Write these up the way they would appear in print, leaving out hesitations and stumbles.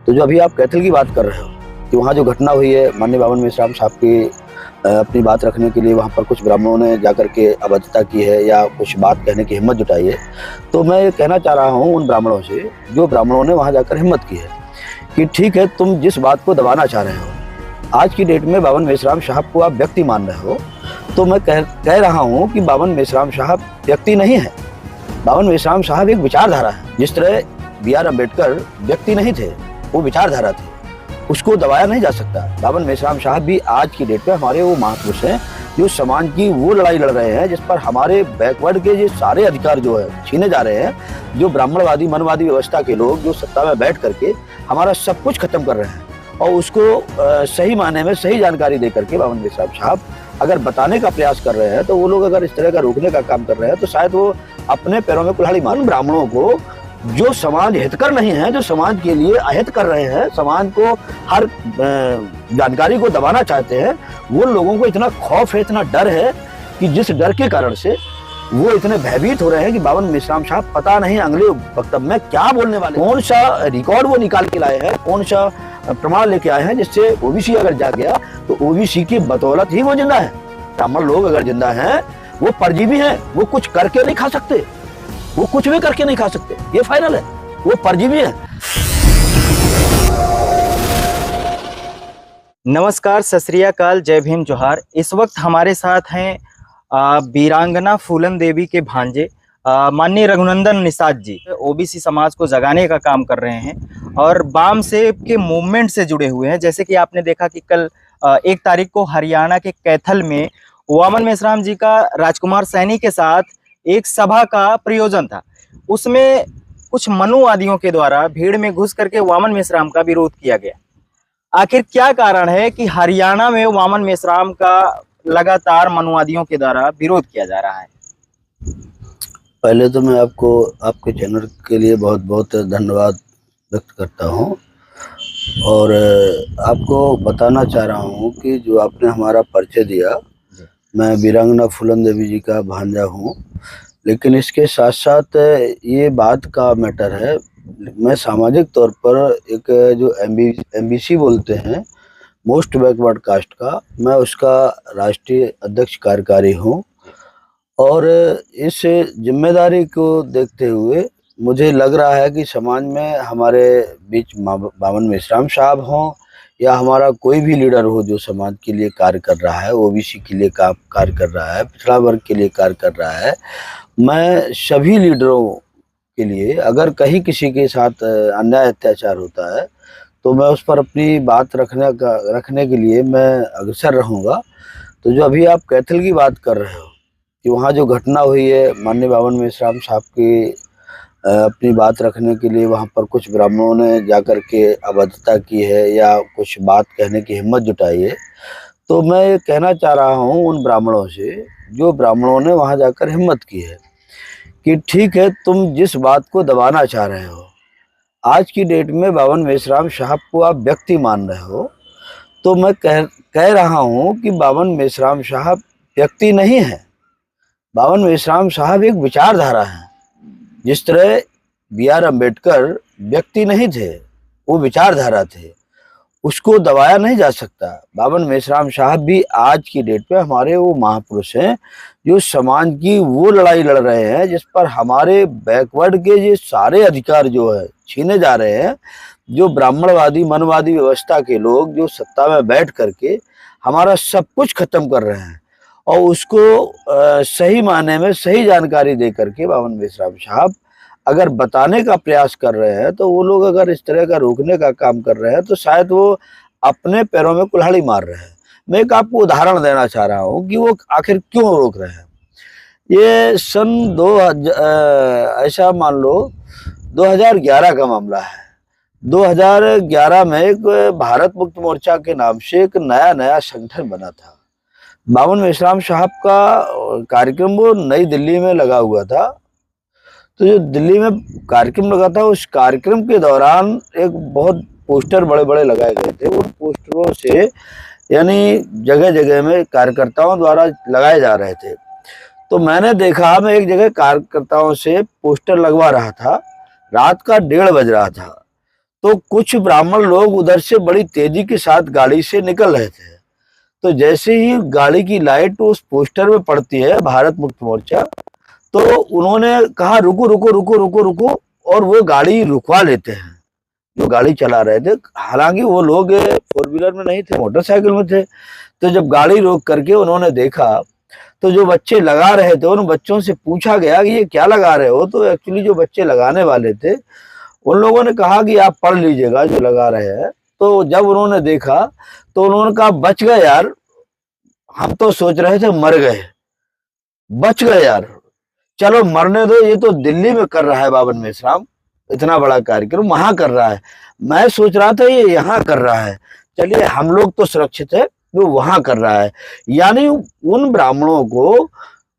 तो जो अभी आप कैथल की बात कर रहे हो कि वहाँ जो घटना हुई है, माननीय बावन मेश्राम साहब की अपनी बात रखने के लिए वहाँ पर कुछ ब्राह्मणों ने जाकर के अभद्रता की है या कुछ बात कहने की हिम्मत जुटाई है, तो मैं ये कहना चाह रहा हूँ उन ब्राह्मणों से, जो ब्राह्मणों ने वहाँ जाकर हिम्मत की है कि ठीक है, तुम जिस बात को दबाना चाह रहे हो, आज की डेट में बावन मेश्राम साहब को आप व्यक्ति मान रहे हो, तो मैं कह रहा हूँ कि बावन मेश्राम साहब व्यक्ति नहीं है। बावन मेश्राम साहब एक विचारधारा है। जिस तरह B.R. अम्बेडकर व्यक्ति नहीं थे, वो विचारधारा थे, उसको दबाया नहीं जा सकता। बावन मेश्राम साहब भी आज की डेट में हमारे वो महापुरुष हैं जो समाज की वो लड़ाई लड़ रहे हैं जिस पर हमारे बैकवर्ड के ये सारे अधिकार जो है छीने जा रहे हैं। जो ब्राह्मणवादी मनवादी व्यवस्था के लोग जो सत्ता में बैठ करके हमारा सब कुछ खत्म कर रहे हैं, और उसको सही मायने में सही जानकारी दे करके बावन मेश्राम साहब अगर बताने का प्रयास कर रहे हैं, तो वो लोग अगर इस तरह का रोकने का काम कर रहे हैं, तो शायद वो अपने पैरों में कुल्हाड़ी मार। ब्राह्मणों को जो समाज हितकर नहीं है, जो समाज के लिए अहित कर रहे हैं, समाज को हर जानकारी को दबाना चाहते हैं, वो लोगों को इतना खौफ है, इतना डर है कि जिस डर के कारण से वो इतने भयभीत हो रहे हैं कि बावन मेश्राम साहब पता नहीं अगले वक्तव्य में क्या बोलने वाले, कौन सा रिकॉर्ड वो निकाल के लाए हैं, कौन सा प्रमाण लेके आए हैं जिससे ओबीसी अगर जा गया तो ओबीसी की बदौलत ही वो जिंदा है। ब्राह्मण लोग अगर जिंदा हैं, वो परजीवी हैं, वो कुछ करके नहीं खा सकते, वो कुछ भी करके नहीं खा सकते, ये फाइनल है, वो परजीवी है। नमस्कार, सत श्री अकाल, जय भीम, जोहार। इस वक्त हमारे साथ हैं वीरांगना फूलन देवी के भांजे माननीय रघुनंदन निषाद जी। ओबीसी समाज को जगाने का काम कर रहे हैं और वाम से के मूवमेंट से जुड़े हुए हैं। जैसे कि आपने देखा कि कल 1 तारीख को हरियाणा के कैथल में वामन मेश्राम जी का राजकुमार सैनी के साथ एक सभा का प्रयोजन था। उसमें कुछ मनुवादियों के द्वारा भीड़ में घुस करके वामन मेश्राम का विरोध किया गया। आखिर क्या कारण है कि हरियाणा में वामन मेश्राम का लगातार मनुवादियों के द्वारा विरोध किया जा रहा है? पहले तो मैं आपको आपके चैनल के लिए बहुत बहुत धन्यवाद व्यक्त करता हूं, और आपको बताना चाह रहा हूं कि जो आपने हमारा परिचय दिया, मैं वीरांगना फूलन देवी जी का भांजा हूं, लेकिन इसके साथ साथ ये बात का मैटर है, मैं सामाजिक तौर पर एक जो MBC बोलते हैं, मोस्ट बैकवर्ड कास्ट का, मैं उसका राष्ट्रीय अध्यक्ष कार्यकारी हूं। और इस जिम्मेदारी को देखते हुए मुझे लग रहा है कि समाज में हमारे बीच बावन मेश्राम साहब हों या हमारा कोई भी लीडर हो जो समाज के लिए कार्य कर रहा है, ओबीसी के लिए कार्य कर रहा है, पिछड़ा वर्ग के लिए कार्य कर रहा है, मैं सभी लीडरों के लिए अगर कहीं किसी के साथ अन्याय अत्याचार होता है तो मैं उस पर अपनी बात रखने के लिए मैं अग्रसर रहूँगा। तो जो अभी आप कैथल की बात कर रहे हो कि वहाँ जो घटना हुई है, माननीय बावन मेश्राम साहब की अपनी बात रखने के लिए वहाँ पर कुछ ब्राह्मणों ने जाकर के अभद्रता की है या कुछ बात कहने की हिम्मत जुटाई है, तो मैं ये कहना चाह रहा हूँ उन ब्राह्मणों से, जो ब्राह्मणों ने वहाँ जाकर हिम्मत की है कि ठीक है, तुम जिस बात को दबाना चाह रहे हो, आज की डेट में बावन मेश्राम साहब को आप व्यक्ति मान रहे हो, तो मैं कह रहा हूँ कि बावन मेश्राम साहब व्यक्ति नहीं है। बावन मेश्राम साहब एक विचारधारा है। जिस तरह B.R. अम्बेडकर व्यक्ति नहीं थे, वो विचारधारा थे, उसको दबाया नहीं जा सकता। बावन मेश्राम साहब भी आज की डेट पे हमारे वो महापुरुष हैं जो समाज की वो लड़ाई लड़ रहे हैं जिस पर हमारे बैकवर्ड के ये सारे अधिकार जो है छीने जा रहे हैं। जो ब्राह्मणवादी मनवादी व्यवस्था के लोग जो सत्ता में बैठ करके हमारा सब कुछ खत्म कर रहे हैं, और उसको सही मायने में सही जानकारी दे करके बावन मेश्राम साहब अगर बताने का प्रयास कर रहे हैं, तो वो लोग अगर इस तरह का रोकने का काम कर रहे हैं, तो शायद वो अपने पैरों में कुल्हाड़ी मार रहे हैं। मैं एक आपको उदाहरण देना चाह रहा हूँ कि वो आखिर क्यों रोक रहे हैं। ये सन 2000 ऐसा मान लो 2011 का मामला है। 2011 में एक भारत मुक्त मोर्चा के नाम से एक नया संगठन बना था। बावन मेश्राम साहब का कार्यक्रम वो नई दिल्ली में लगा हुआ था। तो जो दिल्ली में कार्यक्रम लगा था, उस कार्यक्रम के दौरान एक बहुत पोस्टर बड़े बड़े लगाए गए थे। उन पोस्टरों से यानी जगह जगह में कार्यकर्ताओं द्वारा लगाए जा रहे थे। तो मैंने देखा, मैं एक जगह कार्यकर्ताओं से पोस्टर लगवा रहा था, रात का 1:30 बज रहा था। तो कुछ ब्राह्मण लोग उधर से बड़ी तेजी के साथ गाड़ी से निकल रहे थे। तो जैसे ही गाड़ी की लाइट उस पोस्टर में पड़ती है भारत मुक्त मोर्चा, तो उन्होंने कहा रुको रुको रुको रुको रुको, और वो गाड़ी रुकवा लेते हैं जो गाड़ी चला रहे थे। हालांकि वो लोग फोर व्हीलर में नहीं थे, मोटरसाइकिल में थे। तो जब गाड़ी रोक करके उन्होंने देखा तो जो बच्चे लगा रहे थे उन बच्चों से पूछा गया कि ये क्या लगा रहे हो। तो एक्चुअली जो बच्चे लगाने वाले थे उन लोगों ने कहा कि आप पढ़ लीजिएगा जो लगा रहे हैं। तो जब उन्होंने देखा तो उन्होंने कहा बच गए यार, हम तो सोच रहे थे मर गए, बच गए यार, चलो मरने दो, ये तो दिल्ली में कर रहा है बावन मेश्राम, इतना बड़ा कार्यक्रम वहां कर रहा है, मैं सोच रहा था ये यहाँ कर रहा है, चलिए हम लोग तो सुरक्षित है, वो वहां कर रहा है। यानी उन ब्राह्मणों को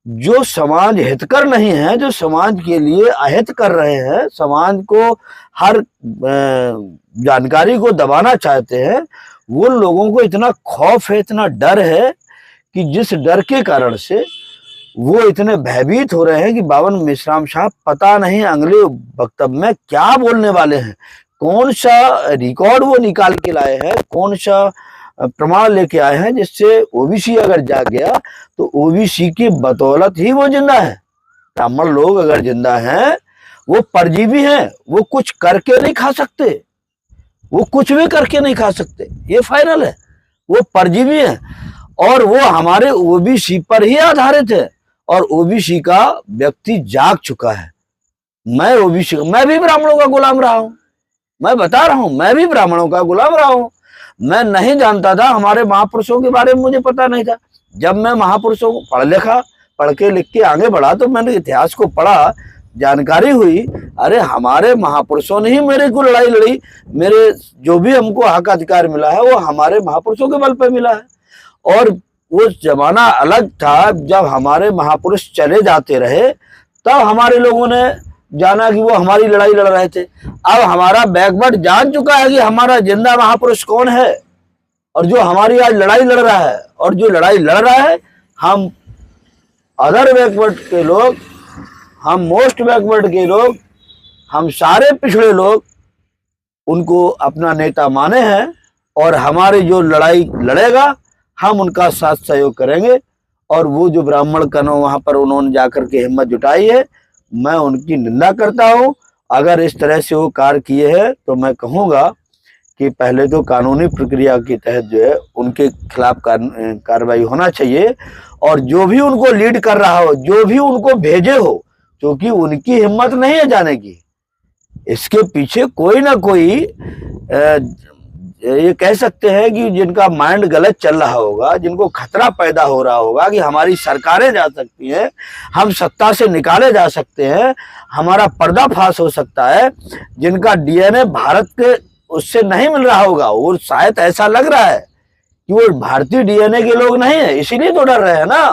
जो समाज हितकर नहीं है, जो समाज के लिए अहित कर रहे हैं, समाज को हर जानकारी को दबाना चाहते हैं, वो लोगों को इतना खौफ है, इतना डर है कि जिस डर के कारण से वो इतने भयभीत हो रहे हैं कि बावन मेश्राम साहब पता नहीं अगले वक्तव्य में क्या बोलने वाले हैं, कौन सा रिकॉर्ड वो निकाल के लाए हैं, कौन सा प्रमाण लेके आए हैं जिससे ओबीसी अगर जाग गया तो ओबीसी की बदौलत ही वो जिंदा है। ब्राह्मण लोग अगर जिंदा हैं वो परजीवी हैं, वो कुछ करके नहीं खा सकते, वो कुछ भी करके नहीं खा सकते, ये फाइनल है, वो परजीवी हैं और वो हमारे ओबीसी पर ही आधारित है। और ओबीसी का व्यक्ति जाग चुका है। मैं ओबीसी, मैं भी ब्राह्मणों का गुलाम रहा हूं, मैं बता रहा हूं, मैं भी ब्राह्मणों का गुलाम रहा हूं। मैं नहीं जानता था, हमारे महापुरुषों के बारे में मुझे पता नहीं था। जब मैं महापुरुषों को पढ़ के लिख के आगे बढ़ा तो मैंने इतिहास को पढ़ा, जानकारी हुई, अरे हमारे महापुरुषों ने ही मेरे को लड़ाई लड़ी, मेरे जो भी हमको हक अधिकार मिला है वो हमारे महापुरुषों के बल पर मिला है। और वो जमाना अलग था, जब हमारे महापुरुष चले जाते रहे तब हमारे लोगों ने जाना कि वो हमारी लड़ाई लड़ रहे थे। अब हमारा बैकवर्ड जान चुका है कि हमारा जिंदा महापुरुष कौन है और जो हमारी आज लड़ाई लड़ रहा है, और जो लड़ाई लड़ रहा है हम अदर बैकवर्ड के लोग, हम मोस्ट बैकवर्ड के लोग, हम सारे पिछड़े लोग उनको अपना नेता माने हैं और हमारी जो लड़ाई लड़ेगा हम उनका साथ सहयोग करेंगे। और वो जो ब्राह्मण कनो वहां पर उन्होंने जाकर के हिम्मत जुटाई है, मैं उनकी निंदा करता हूं। अगर इस तरह से वो कार्य किए हैं तो मैं कहूंगा कि पहले तो कानूनी प्रक्रिया के तहत जो है उनके खिलाफ कार्रवाई होना चाहिए, और जो भी उनको लीड कर रहा हो, जो भी उनको भेजे हो, क्योंकि उनकी हिम्मत नहीं है जाने की, इसके पीछे कोई ना कोई ये कह सकते हैं कि जिनका माइंड गलत चल रहा होगा, जिनको खतरा पैदा हो रहा होगा कि हमारी सरकारें जा सकती हैं, हम सत्ता से निकाले जा सकते हैं, हमारा पर्दाफाश हो सकता है, जिनका डीएनए भारत के उससे नहीं मिल रहा होगा। और शायद ऐसा लग रहा है कि वो भारतीय डीएनए के लोग नहीं है, इसीलिए तो डर रहे हैं ना।